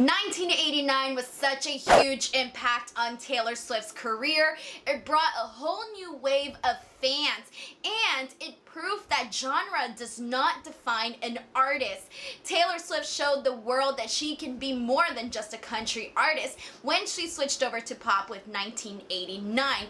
1989 was such a huge impact on Taylor Swift's career. It brought a whole new wave of fans, and it proved that genre does not define an artist. Taylor Swift showed the world that she can be more than just a country artist when she switched over to pop with 1989.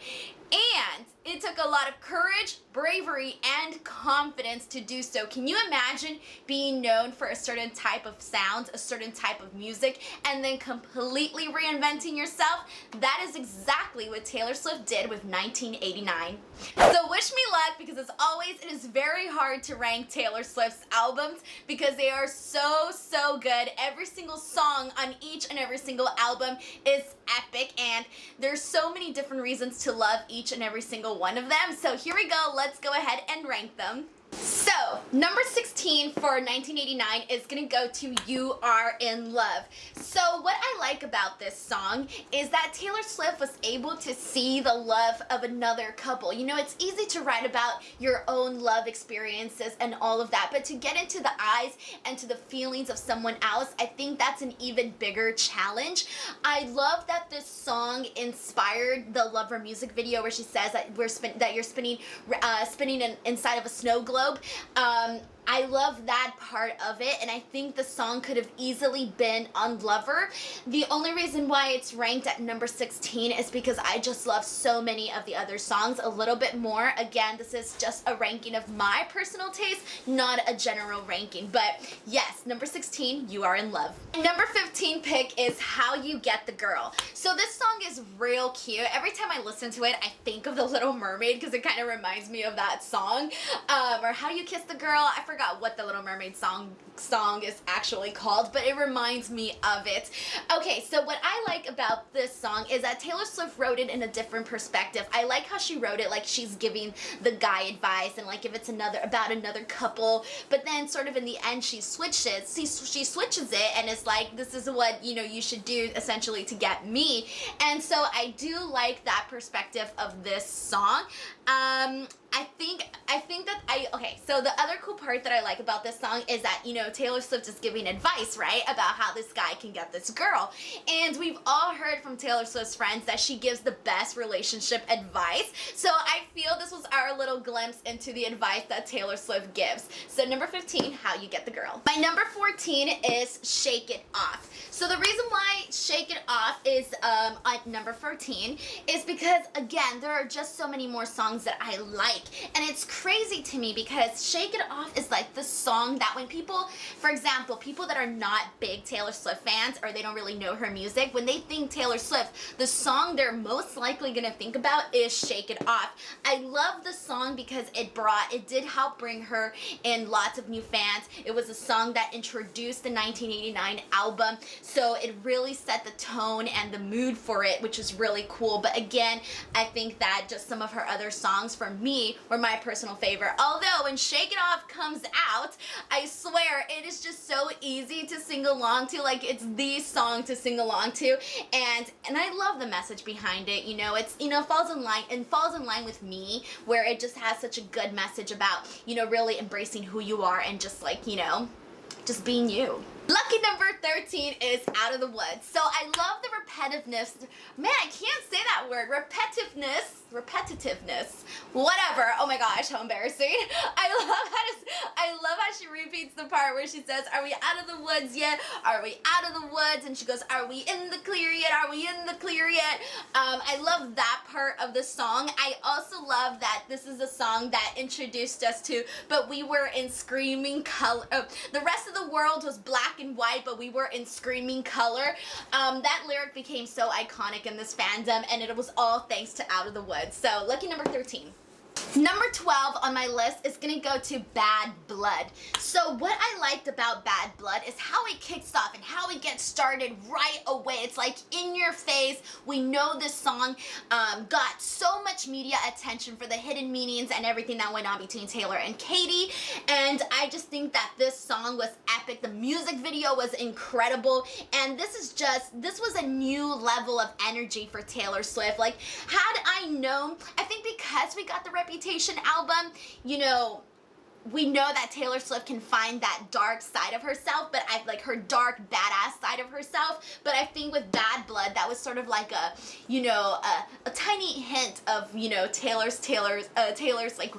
And it took a lot of courage, bravery, and confidence to do so. Can you imagine being known for a certain type of sound, a certain type of music, and then completely reinventing yourself? That is exactly what Taylor Swift did with 1989. So wish me luck, because as always, it is very hard to rank Taylor Swift's albums because they are so good. Every single song on each and every single album is epic, and there's so many different reasons to love each and every single one of them. So here we go, let's go ahead and rank them. So, number 16 for 1989 is gonna go to You Are in Love. So what I like about this song is that Taylor Swift was able to see the love of another couple. You know, it's easy to write about your own love experiences and all of that, but to get into the eyes and to the feelings of someone else, I think that's an even bigger challenge. I love that this song inspired the Lover music video where she says that you're spinning inside of a snow globe. I love that part of it, and I think the song could have easily been on Lover. The only reason why it's ranked at number 16 is because I just love so many of the other songs a little bit more. Again, this is just a ranking of my personal taste, not a general ranking. But yes, number 16, You Are in Love. Number 15 pick is How You Get the Girl. So this song is real cute. Every time I listen to it, I think of The Little Mermaid because it kind of reminds me of that song. Or How You Kiss the Girl. I forgot what the Little Mermaid song is actually called, but it reminds me of it. Okay, so what I like about this song is that Taylor Swift wrote it in a different perspective. I like how she wrote it like she's giving the guy advice, and like if it's about another couple, but then sort of in the end she switches it and it's like, this is what, you know, you should do essentially to get me. And so I do like that perspective of this song. Okay, so the other cool part that I like about this song is that, you know, Taylor Swift is giving advice, right, about how this guy can get this girl. And we've all heard from Taylor Swift's friends that she gives the best relationship advice. So I feel this was our little glimpse into the advice that Taylor Swift gives. So number 15, How You Get the Girl. My number 14 is Shake It Off. So the reason why Shake It Off is at number 14 is because, again, there are just so many more songs that I like. And it's crazy to me because Shake It Off is like the song that when people, for example, people that are not big Taylor Swift fans or they don't really know her music, when they think Taylor Swift, the song they're most likely gonna think about is Shake It Off. I love the song because it did help bring her in lots of new fans. It was a song that introduced the 1989 album, so it really set the tone and the mood for it, which is really cool. But again, I think that just some of her other songs for me were my personal favorite. Although when Shake It Off comes out, I swear it is just so easy to sing along to. Like, it's the song to sing along to, and I love the message behind it. You know, it's, you know, falls in line with me, where it just has such a good message about, you know, really embracing who you are and just, like, you know, just being you. Lucky number 13 is Out of the Woods. So I love the repetitiveness. Man, I can't say that word. Repetitiveness. Whatever. Oh my gosh, how embarrassing. I love how she repeats the part where she says, "Are we out of the woods yet? Are we out of the woods?" And she goes, "Are we in the clear yet? Are we in the clear yet?" I love that part of the song. I also love that this is a song that introduced us to, but we were in screaming color. The rest of the world was black and white, but we were in screaming color. That lyric became so iconic in this fandom, and it was all thanks to Out of the Woods. So lucky number 13. Number 12 on my list is gonna go to Bad Blood. So what I liked about Bad Blood is how it kicks off and how it gets started right away. It's like in your face. We know this song got so much media attention for the hidden meanings and everything that went on between Taylor and Katie, and I just think that this song was epic. The music video was incredible, and this was a new level of energy for Taylor Swift. Like, had I known, I think because we got the Reputation album, you know, we know that Taylor Swift can find that dark side of herself, but I like her dark badass side of herself. But I think with Bad Blood, that was sort of like a, you know, a tiny hint of, you know, Taylor's like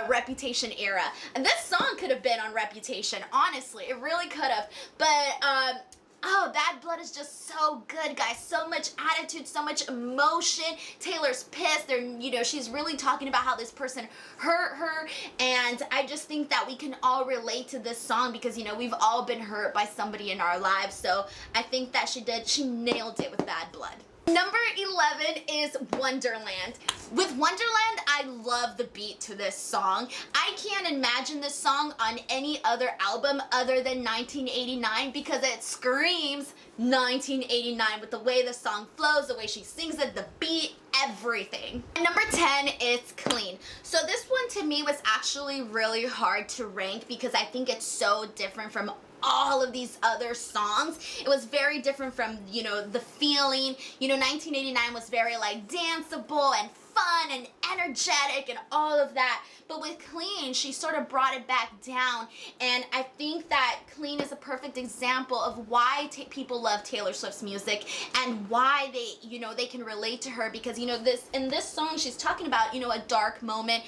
Reputation era. And this song could have been on Reputation, honestly, it really could have. But oh, Bad Blood is just so good, guys. So much attitude, so much emotion. Taylor's pissed. You know, she's really talking about how this person hurt her. And I just think that we can all relate to this song because, you know, we've all been hurt by somebody in our lives. So I think that she nailed it with Bad Blood. Number 11 is Wonderland. With Wonderland, I love the beat to this song. I can't imagine this song on any other album other than 1989 because it screams 1989 with the way the song flows, the way she sings it, the beat, everything. And number 10 is Clean. So this one to me was actually really hard to rank because I think it's so different from all of these other songs. It was very different from, you know, the feeling. You know, 1989 was very like danceable and fun and energetic and all of that. But with Clean, she sort of brought it back down. And I think that Clean is a perfect example of why people love Taylor Swift's music and why they, you know, they can relate to her because, you know, in this song, she's talking about, you know, a dark moment.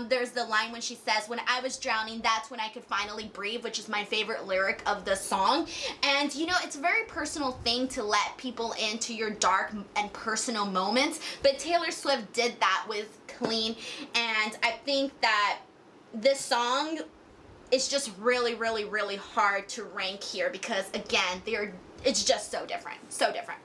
There's the line when she says, when I was drowning, that's when I could finally breathe, which is my favorite lyric of the song. And, you know, it's a very personal thing to let people into your dark and personal moments. But Taylor Swift did that with Clean, and I think that this song is just really, really, really hard to rank here because again, it's just so different, so different.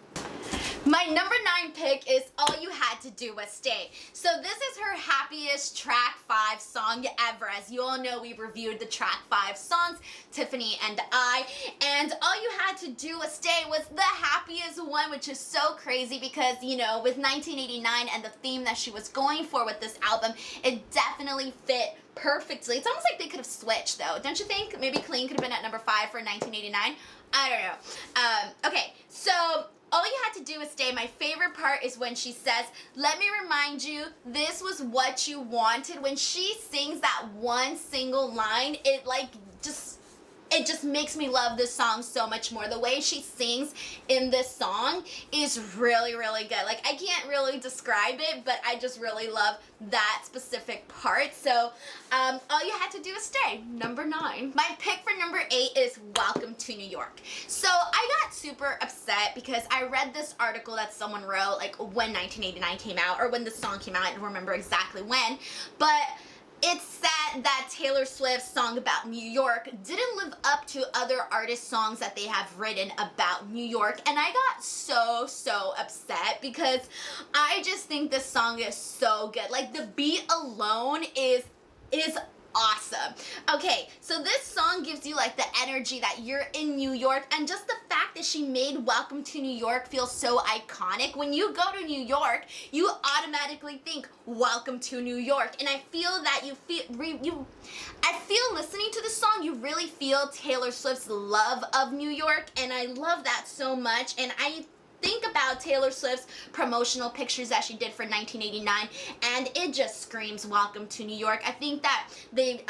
My number 9 pick is All You Had to Do Was Stay. So this is her happiest track 5 song ever. As you all know, we reviewed the track 5 songs, Tiffany and I, and All You Had to Do Was Stay was the happiest one, which is so crazy because, you know, with 1989 and the theme that she was going for with this album, it definitely fit perfectly. It's almost like they could have switched though, don't you think? Maybe Clean could have been at number 5 for 1989. I don't know. Okay, so All You Had to Do Was Stay, my favorite part is when she says, let me remind you, this was what you wanted. When she sings that one single line, it just makes me love this song so much more. The way she sings in this song is really, really good. Like, I can't really describe it, but I just really love that specific part. So, All You Had to Do Was Stay, number 9. My pick for number 8 is Welcome to New York. So, I got super upset because I read this article that someone wrote, like, when 1989 came out, or when the song came out, I don't remember exactly when, but it said that Taylor Swift's song about New York didn't live up to other artists' songs that they have written about New York, and I got so upset because I just think this song is so good. Like, the beat alone is awesome. Okay, so this song gives you like the energy that you're in New York, and just the fact that she made Welcome to New York feel so iconic. When you go to New York, you automatically think Welcome to New York, and I feel that I feel listening to the song, you really feel Taylor Swift's love of New York, and I love that so much. And I think about Taylor Swift's promotional pictures that she did for 1989, and it just screams Welcome to New York. I think that they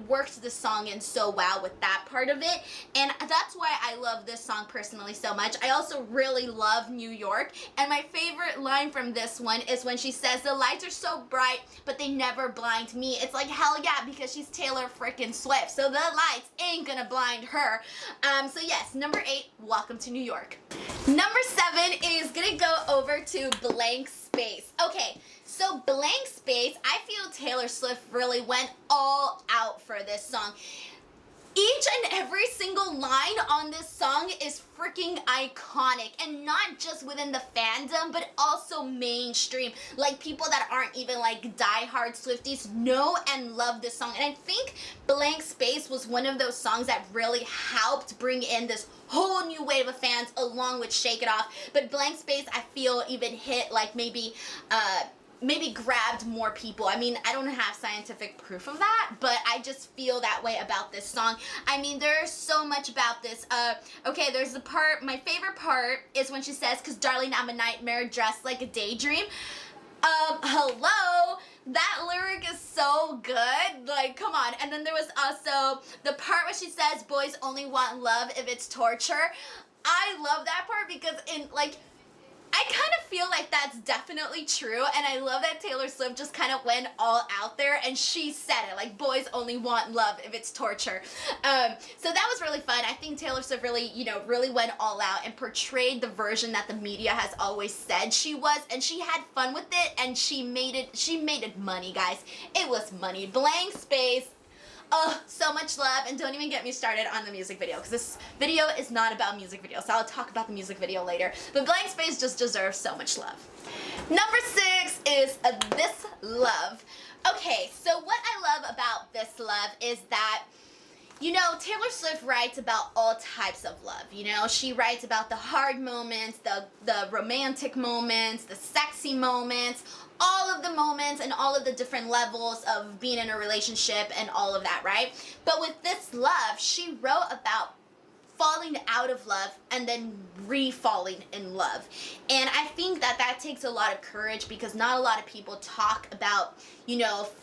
worked the song in so well with that part of it, and that's why I love this song personally so much. I also really love New York, and my favorite line from this one is when she says, the lights are so bright, but they never blind me. It's like, hell yeah, because she's Taylor freaking Swift, so the lights ain't gonna blind her. So yes, number 8, Welcome to New York. Number 7 is gonna go over to Blank Space. Okay, so Blank Space, I feel Taylor Swift really went all out for this song. Each and every single line on this song is freaking iconic, and not just within the fandom, but also mainstream. Like, people that aren't even like diehard Swifties know and love this song. And I think Blank Space was one of those songs that really helped bring in this whole new wave of fans along with Shake It Off. But Blank Space, I feel, even hit like maybe grabbed more people. I mean, I don't have scientific proof of that, but I just feel that way about this song. I mean, there's so much about this. Okay, there's the part, my favorite part is when she says, 'cause darling, I'm a nightmare dressed like a daydream. Hello? That lyric is so good. Like, come on. And then there was also the part where she says, boys only want love if it's torture. I love that part because I kind of feel like that's definitely true, and I love that Taylor Swift just kind of went all out there and she said it, like, boys only want love if it's torture. So that was really fun. I think Taylor Swift really, really went all out and portrayed the version that the media has always said she was, and she had fun with it, and she made it money, guys. It was money. Blank Space. Oh, so much love, and don't even get me started on the music video, because this video is not about music videos, so I'll talk about the music video later. But Blank Space just deserves so much love. Number 6 is This Love. Okay, so what I love about This Love is that, Taylor Swift writes about all types of love. She writes about the hard moments, the romantic moments, the sexy moments, all of the moments and all of the different levels of being in a relationship and all of that, right? But with This Love, she wrote about falling out of love and then re-falling in love. And I think that takes a lot of courage, because not a lot of people talk about,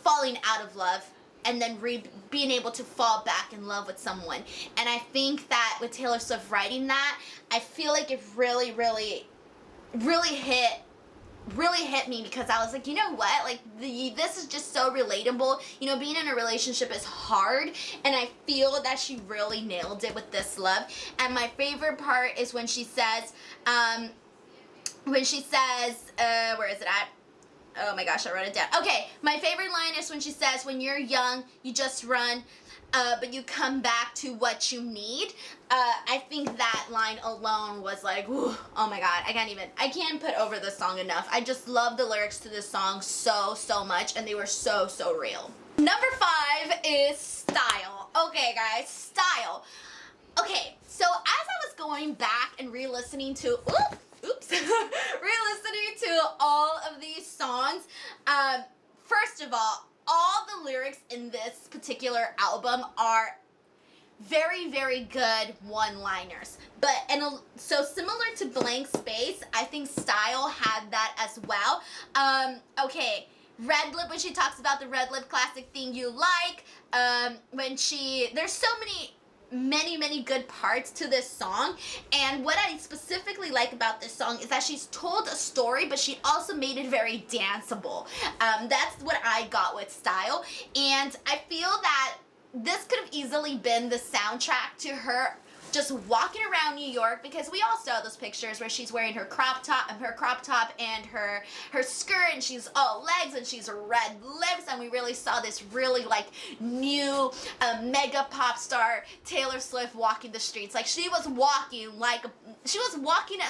falling out of love and then being able to fall back in love with someone. And I think that with Taylor Swift writing that, I feel like it really, really, really hit me, because I was like, you know what, like, this is just so relatable. Being in a relationship is hard, and I feel that she really nailed it with This Love. And my favorite part is when she says, where is it at? Oh my gosh, I wrote it down. Okay, my favorite line is when she says, when you're young, you just run, but you come back to what you need. I think that line alone was like, whew, oh my god, I can't put over this song enough. I just love the lyrics to this song so, so much, and they were so, so real. Number 5 is Style. Okay, guys, Style. Okay, so as I was going back and re-listening to, re-listening to all of these songs, first of all the lyrics in this particular album are very, very good one-liners. So similar to Blank Space, I think Style had that as well. Okay, Red Lip, when she talks about the red lip classic thing you like, there's so many good parts to this song. And what I specifically like about this song is that she's told a story, but she also made it very danceable. That's what I got with Style, and I feel that this could have easily been the soundtrack to her just walking around New York, because we all saw those pictures where she's wearing her crop top and her skirt, and she's all legs and she's red lips, and we really saw this really new mega pop star Taylor Swift walking the streets. Like, she was walking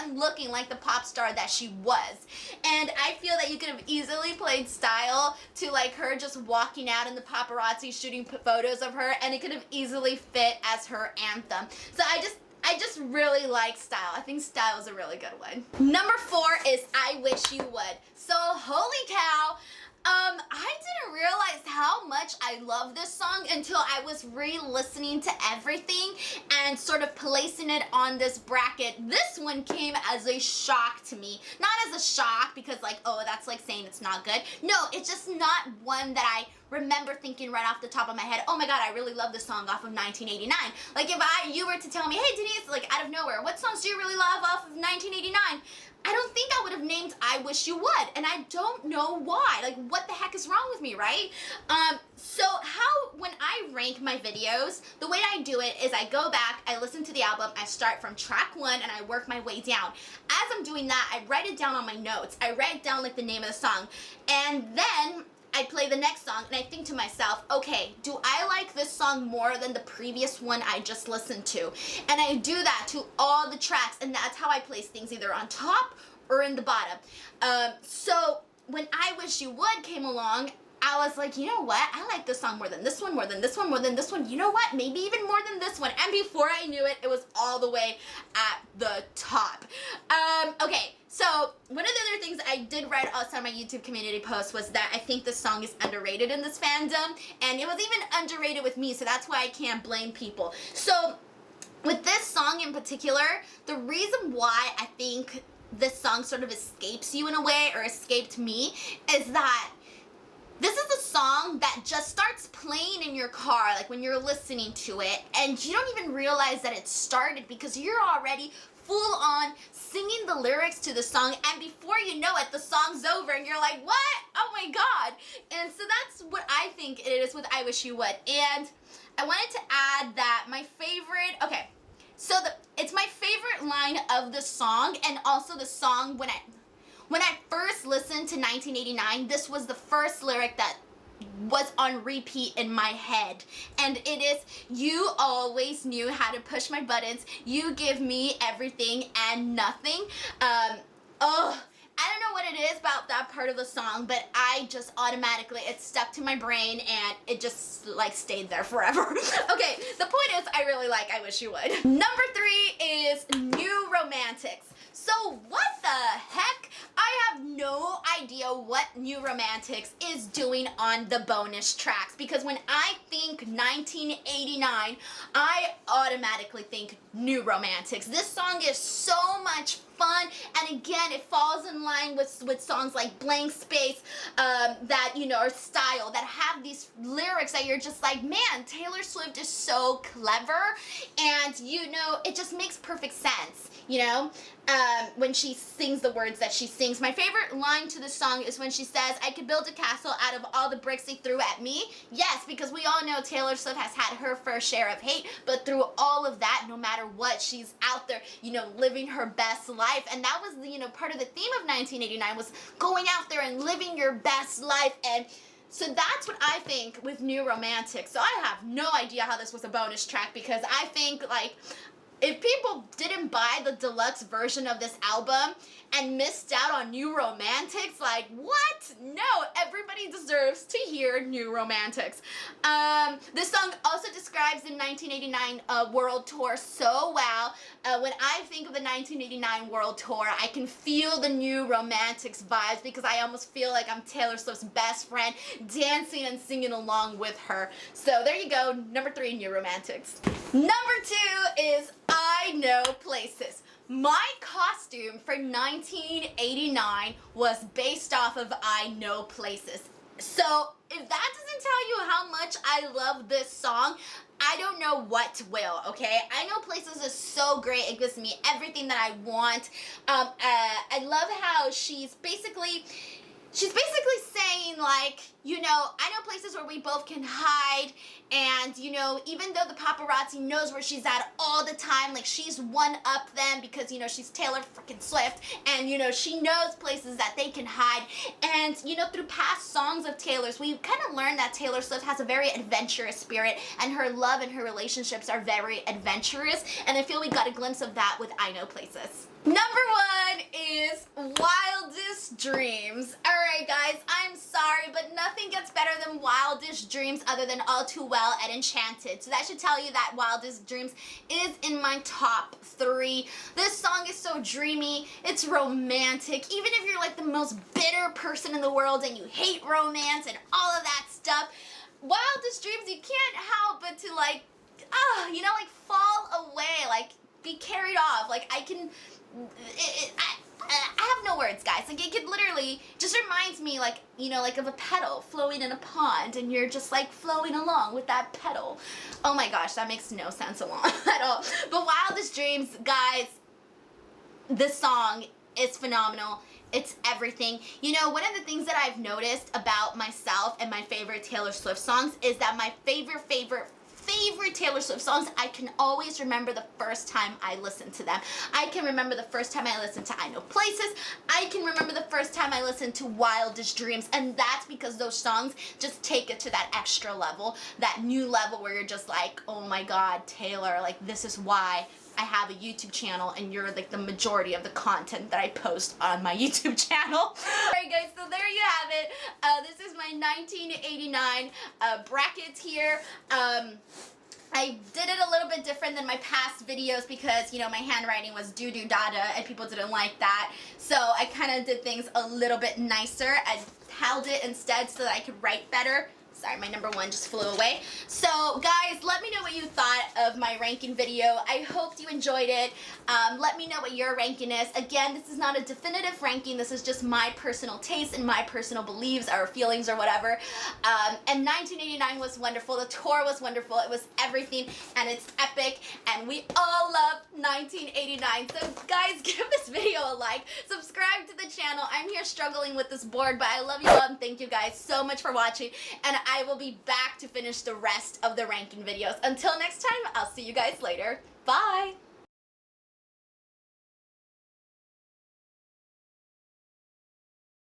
and looking like the pop star that she was. And I feel that you could have easily played Style to her just walking out in the paparazzi shooting photos of her, and it could have easily fit as her anthem. So I just really like Style. I think Style is a really good one. Number 4 is I Wish You Would. So, holy cow, I didn't realize how much I love this song until I was re-listening to everything and sort of placing it on this bracket. This one came as a shock to me. Not as a shock because oh, that's like saying it's not good. No, it's just not one that I remember thinking right off the top of my head, oh my god, I really love this song off of 1989. Like, if you were to tell me, hey Denise, out of nowhere, what songs do you really love off of 1989? I don't think I would have named I Wish You Would, and I don't know why. What the heck is wrong with me, right? So when I rank my videos, the way I do it is I go back, I listen to the album, I start from track 1, and I work my way down. As I'm doing that, I write it down on my notes. I write down the name of the song, and then I play the next song, and I think to myself, okay, do I like this song more than the previous one I just listened to? And I do that to all the tracks, and that's how I place things, either on top or in the bottom. So when I Wish You Would came along, I was like, you know what? I like this song more than this one, more than this one, more than this one. You know what? Maybe even more than this one. And before I knew it, it was all the way at the top. Okay, so one of the other things I did write also on my YouTube community post was that I think this song is underrated in this fandom. And it was even underrated with me, so that's why I can't blame people. So with this song in particular, the reason why I think this song sort of escapes you in a way, or escaped me, is that this is a song that just starts playing in your car, like when you're listening to it, and you don't even realize that it started because you're already full on singing the lyrics to the song, and before you know it, the song's over and you're like, what? Oh my god. And so that's what I think it is with I Wish You Would. And I wanted to add that my favorite, okay, so it's my favorite line of the song, and also the song when I first listened to 1989, this was the first lyric that was on repeat in my head, and it is, you always knew how to push my buttons, you give me everything and nothing. I don't know what it is about that part of the song, but I just automatically, it stuck to my brain and it just like stayed there forever. Okay, the point is, I really like I Wish You Would. Number 3 is New Romantics. So what the heck? I have no idea what New Romantics is doing on the bonus tracks, because when I think 1989, I automatically think New Romantics. This song is so much fun, and again, it falls in line with songs like Blank Space, that, you know, are style, that have these lyrics that you're just like, man, Taylor Swift is so clever, and, you know, it just makes perfect sense, you know, when she sings the words that she sings. My favorite line to the song is when she says, I could build a castle out of all the bricks they threw at me. Yes, because we all know Taylor Swift has had her fair share of hate, but through all of that, no matter what, she's out there, you know, living her best life. And that was, you know, part of the theme of 1989 was going out there and living your best life. And so that's what I think with New Romantics. So I have no idea how this was a bonus track, because I think, like, if people didn't buy the deluxe version of this album and missed out on New Romantics, like, what? No, everybody deserves to hear New Romantics. This song also describes the 1989 World Tour so well. When I think of the 1989 World Tour, I can feel the New Romantics vibes, because I almost feel like I'm Taylor Swift's best friend, dancing and singing along with her. So there you go, number 3, New Romantics. Number 2 is I Know Places. My costume for 1989 was based off of I Know Places. So if that doesn't tell you how much I love this song, I don't know what will, okay? I Know Places is so great. It gives me everything that I want. I love how she's basically saying, like, you know, I know places where we both can hide, and, you know, even though the paparazzi knows where she's at all the time, like, she's one up them because, you know, she's Taylor freaking Swift, and, you know, she knows places that they can hide. And, you know, through past songs of Taylor's, we kind of learned that Taylor Swift has a very adventurous spirit, and her love and her relationships are very adventurous, and I feel we got a glimpse of that with I Know Places. Number 1 is Wildest Dreams. Alright guys, I'm sorry, but nothing gets better than Wildest Dreams other than All Too Well and Enchanted. So that should tell you that Wildest Dreams is in my top 3. This song is so dreamy, it's romantic. Even if you're like the most bitter person in the world and you hate romance and all of that stuff, Wildest Dreams, you can't help but to, like, you know, like, fall away, like, be carried off. Like, I have no words, guys. Like, it could literally just reminds me, like, you know, like of a petal flowing in a pond, and you're just like flowing along with that petal. Oh my gosh, that makes no sense at all. But Wildest Dreams, guys, this song is phenomenal. It's everything. You know, one of the things that I've noticed about myself and my favorite Taylor Swift songs is that my favorite Taylor Swift songs, I can always remember the first time I listened to them. I can remember the first time I listened to I Know Places. I can remember the first time I listened to Wildest Dreams, and that's because those songs just take it to that extra level, that new level where you're just like, oh my god, Taylor, like, this is why I have a YouTube channel and you're like the majority of the content that I post on my YouTube channel. Alright guys, so there you have it. This is my 1989 bracket here. I did it a little bit different than my past videos because, you know, my handwriting was doo-doo dada and people didn't like that. So I kind of did things a little bit nicer. I held it instead so that I could write better. Sorry, my number one just flew away. So, guys, let me know what you thought of my ranking video. I hope you enjoyed it. Let me know what your ranking is. Again, this is not a definitive ranking. This is just my personal taste and my personal beliefs or feelings or whatever. And 1989 was wonderful. The tour was wonderful. It was everything, and it's epic. And we all love 1989. So, guys, give this video a like. Subscribe to the channel. I'm here struggling with this board, but I love you all, and thank you guys so much for watching. And I will be back to finish the rest of the ranking videos. Until next time, I'll see you guys later. Bye!